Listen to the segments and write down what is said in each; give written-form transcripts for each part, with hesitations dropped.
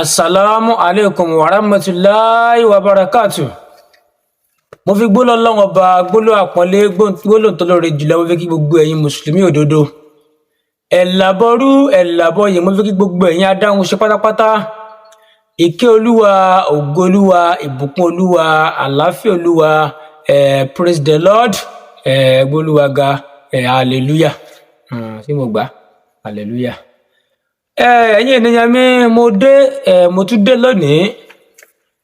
Assalamu alaikum wa rahmatullahi wa barakatuh. Mo fi gbólọ́ lọ́wọ́ ọba gbólọ́ àpọ́nlé gbólọ́ tó lóore jùlọ mo fi kí gbogbo ẹ̀yin mùsùlùmí òdodo. Ẹ̀làbọ̀rú ẹ̀làbọ̀yè mo fi kí gbogbo ẹ̀yin adáhùn ṣe pátápátá. Ìkẹ́ Olúwa, ògo Olúwa, ìbùkún Olúwa, àlàáfíà Olúwa, praise the Lord, gbólúwa ga, hallelujah. Ṣé mo gbà? Hallelujah. Ẹ̀yin ènìyàn mi mo tún dé lónìí.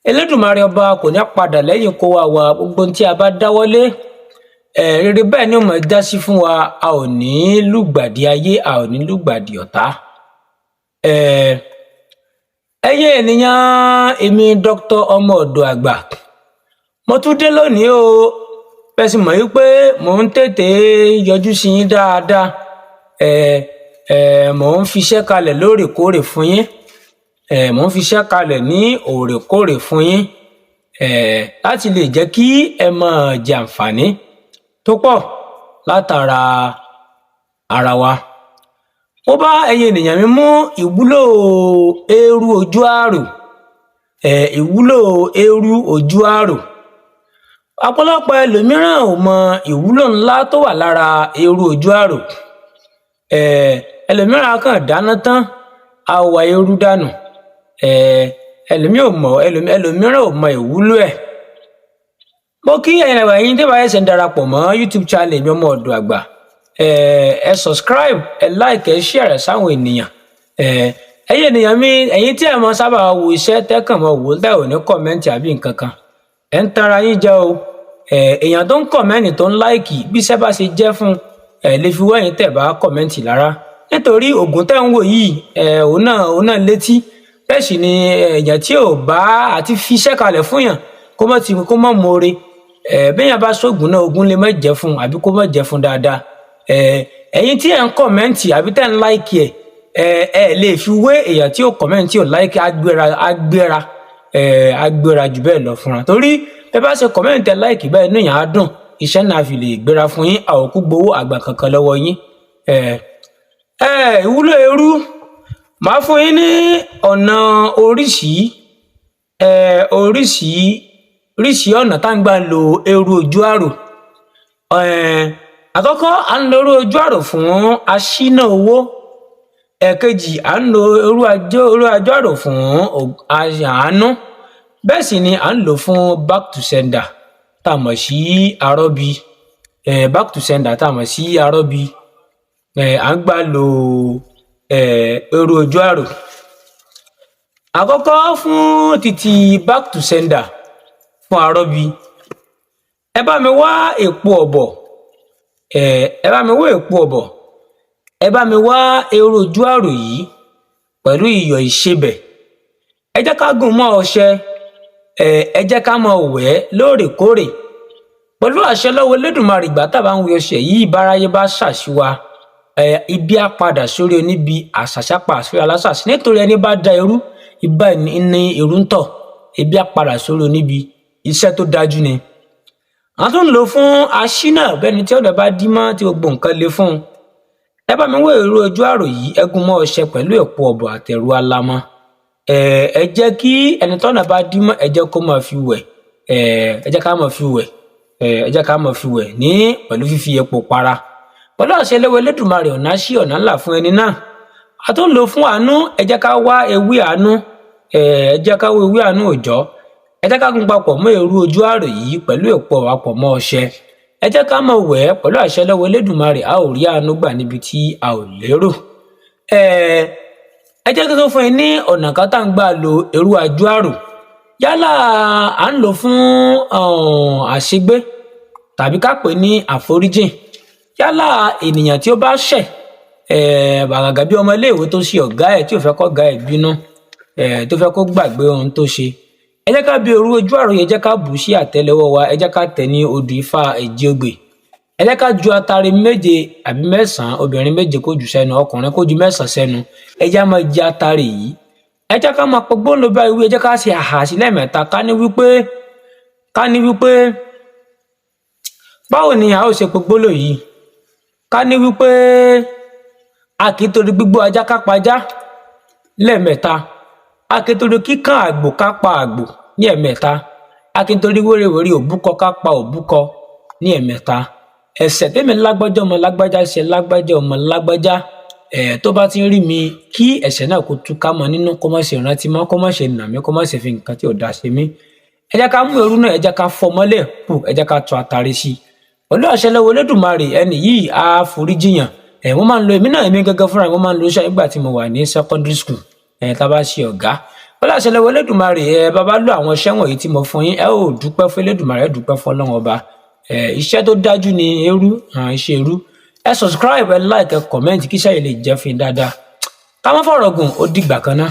Elédùmarè ọba kò ní padà lẹ́yìn kó wa gbogbo tí a bá dáwọ́lé rere bẹ́ẹ̀ ni ó máa dá sí fún wa. A ò ní lùgbàdì ayé, a ò ní lùgbàdì ọ̀tá. Ẹ̀yin ènìyàn, èmi Dr. ọmọ ọ̀dọ̀ àgbà mo tún dé lónìí o. Bẹ́ẹ̀ sì mọ̀ wípé mò ń tètè yọjú sí yín dáadáa. Mò ń fiṣẹ́ kalẹ̀ lóòrèkóòrè fún yín. Mò ń fiṣẹ́ kalẹ̀ ní òòrèkóòrè fún yín láti lè jẹ́ kí ẹ máa jẹ àǹfààní tó pọ̀ látara ara wa. Mo bá ẹ̀yin ènìyàn mi mú ìwúlò eru ojú àrò. Ìwúlò eru ojú àrò. Ọ̀pọ̀lọpọ̀ ẹlòmíràn ò mọ ìwúlò ńlá tó wà lára eru ojú àrò. Ẹlòmíràn kàn dáná tán á wa eru dànù. Ẹlòmíràn ò mọ ìwúlò ẹ̀. Mo kí ẹ̀yin tí bá ẹsẹ̀ ń darapọ̀ mọ́ YouTube channel mi ọmọ ọ̀dọ̀ àgbà. Ẹ subscribe, ẹ like, ẹ share sáwọn ènìyàn. Ẹ̀yin ènìyàn mi, ẹ̀yin tí ẹ mọ sábà wo iṣẹ́ tẹ́kàn mọ wò tẹ́ ò ní kọ́mẹ́ǹtì àbí nǹkan kan. Ẹ ń tara yín jẹ o. Èèyàn tó ń kọ́mẹ́ǹtì tó ń láìkì bí iṣẹ́ bá ṣe jẹ́ fún lè fi wẹ́yìn tẹ̀ bá kọ́mẹ́ǹtì lára. Nítorí ògùn tẹ́ ń wò yìí òun náà létí. Bẹ́ẹ̀ sì ni èèyàn tí ò bá àti fi iṣẹ́ kalẹ̀ fún yàn kó mọ̀ mọ́re. Béèyàn bá sógun náà ogun lè má jẹ́ fún àbí kó má jẹ́ fún dáadáa. Ẹ̀yin tí ẹ ń kọ́mẹ́ǹtì àbí tẹ́ ń láìkì ẹ lè fi wé èèyàn tí ò kọ́mẹ́ǹtì tí ò láìkì agbéra jù bẹ́ẹ̀ lọ fúnra. Torí bẹ́ẹ̀ bá ṣe kọ́mẹ́ǹtì ẹ láìkì bẹ́ẹ̀ inú yàn á dùn. Iṣẹ́ náà fi lè gbéra fún yín, àwòkú gbowó àgbà kankan lọ́wọ́ yín. Ìwúlò eru màá fún yín ní ọ̀nà oríṣi ọ̀nà tá ń gbà lo eru ojú àrò. Àkọ́kọ́ à ń lo eru ojú àrò fún aṣínà owó. Ẹ̀kejì à ń lo eru ojú àrò fún àánú. Bẹ́ẹ̀ sì ni à ń lò fún back to sender tá a mọ̀ sí arọ́bí. Back to sender tá a mọ̀ sí arọ́bí. À ń gbà lo eru ojú àrò. Àkọ́kọ́ fún títí back to sender fún arọ́bí. Ẹ bá mi wá èpo ọ̀bọ̀. Ẹ bá mi wá eru ojú àrò yìí pẹ̀lú iyọ̀ ìsebẹ̀. Ẹ jẹ́ ká gún mọ́ ọṣẹ. Ẹ jẹ́ ká máa wẹ̀ lóòrèkóòrè. Pẹ̀lú àṣẹ lọ́wọ́ Elédùmarè ìgbà tá a bá ń wẹ ọṣẹ yìí báráyé bá ṣàṣìwà. Ibi á padà sórí oníbi, àṣàṣàpà sórí alásàsì. Nítorí ẹni bá da irú ibà ní irú ń tọ̀. Ibi á padà sórí oníbi. Iṣẹ́ tó dájú ni. A tún ń lò fún aṣínà bẹ́ni tí ọ̀dọ̀ bá dí mọ́ tí gbogbo nǹkan le fún un. Ẹ bá mi wé eru ojú àrò yìí, ẹ gún mọ́ ọṣẹ pẹ̀lú èpo ọ̀bọ̀ àtẹ̀rù alamọ. Ẹ jẹ́ kí ẹni tọ́nà bá dí mọ́ ẹ jẹ́ kó máa fi wẹ̀. Ẹ jẹ́ ká máa fi wẹ̀ ní pẹ̀lú fífi epo para. Pẹ̀lú àṣẹ lọ́wọ́ Elédùmarè ọ̀nà ṣí ọ̀nà ńlá fún ẹni náà. A tún ń lò fún àánú. Ẹ jẹ́ ká wá ewé àánú. Òòjọ́. Ẹ jẹ́ ká gún papọ̀ mọ́ eru ojú àrò yìí pẹ̀lú èpo àpọ̀ mọ́ ọṣẹ. Ẹ jẹ́ ká máa wẹ̀ pẹ̀lú àṣẹ lọ́wọ́ Elédùmarè a ò rí àánú gbà níbi tí a ò lérò. Ẹ jẹ́ kí n tó fún yín ní ọ̀nà kan tá ń gbà lo eru ojú àrò. Yálà à ń lò fún àṣegbé tàbí ká pè ní àforíjìn. Yálà ènìyàn tí ó bá ṣẹ̀ bàgàgà bí ọmọ iléèwé tó ṣe ọ̀gá ẹ̀ tí ò fẹ́ kó ọ̀gá ẹ̀ bínú tó fẹ́ kó gbàgbé ohun tó ṣe. Ẹ jẹ́ ká bí eru ojú àrò yẹn jẹ́ ká bù sí àtẹ́lẹwọ́ wa. Ẹ jẹ́ ká tẹ̀ ní odù ifá ẹ̀jẹ̀ ògbè. Ẹ jẹ́ ká ju atare 7 àbí 9, obìnrin 7 kó jù sẹ́nu, ọkùnrin kó ju 9 sẹ́nu. Ẹ jẹ́ máa jẹ atare yìí. Ẹ jẹ́ ká máa pọ gbóǹlò bá ewé. Ẹ jẹ́ ká ṣe àhà sí lẹ́ẹ̀mẹ́ta. Ká ní wípé báwo ni a ó ṣe pọ gbólò yìí. Ká ní wípé a kì í torí gbígbó ajá ká pajá lẹ́ẹ̀mẹ́ta. akintorí kíkan àgbò ká pa àgbò ní ẹ̀mẹ́ta, akintorí wérewère òbúkọ ká pa òbúkọ ní ẹ̀mẹ́ta. Ẹ̀ṣẹ̀ tèmi lágbájá ọmọ lágbájá ṣe lágbájá ọmọ lágbájá, tó bá ti ń rí mi kí ẹ̀ṣẹ̀ náà kó túká mọ́ nínú, kó má ṣe rántí mọ́, kó má ṣe nà mí, kó má ṣe fi nǹkan tí ò dáa ṣe mí. Ẹ jẹ́ ká mú irú náà, ẹ jẹ́ ká fọ́ mọ́lẹ̀ kù, ẹ jẹ́ ká tún àtàrí sí i. Pẹ̀lú àṣẹ lọ́wọ́ Olódùmarè, ẹni yìí á foríjìyàn. Mo máa ń lo èmi gẹ́gẹ́ fúnra mi, mo máa ń lo iṣẹ́ nígbà tí mo wà ní secondary school, tá a bá ṣe ọ̀gá. Pẹ̀lú àṣẹ lọ́wọ́ Olódùmarè, bàbá lo àwọn iṣẹ́ wọ̀nyí tí mo fún yín, ẹ ó dúpẹ́ fún Olódùmarè, ẹ dúpẹ́ fún Ọlọ́run ọba. Iṣẹ́ tó dájú ni iṣẹ́ irú. Ẹ subscribe, ẹ like, ẹ comment kí iṣẹ́ yìí lè jẹ́ fún yín dáadáa. Ká má fọ̀rọ̀ gùn, ó dìgbà kan náà.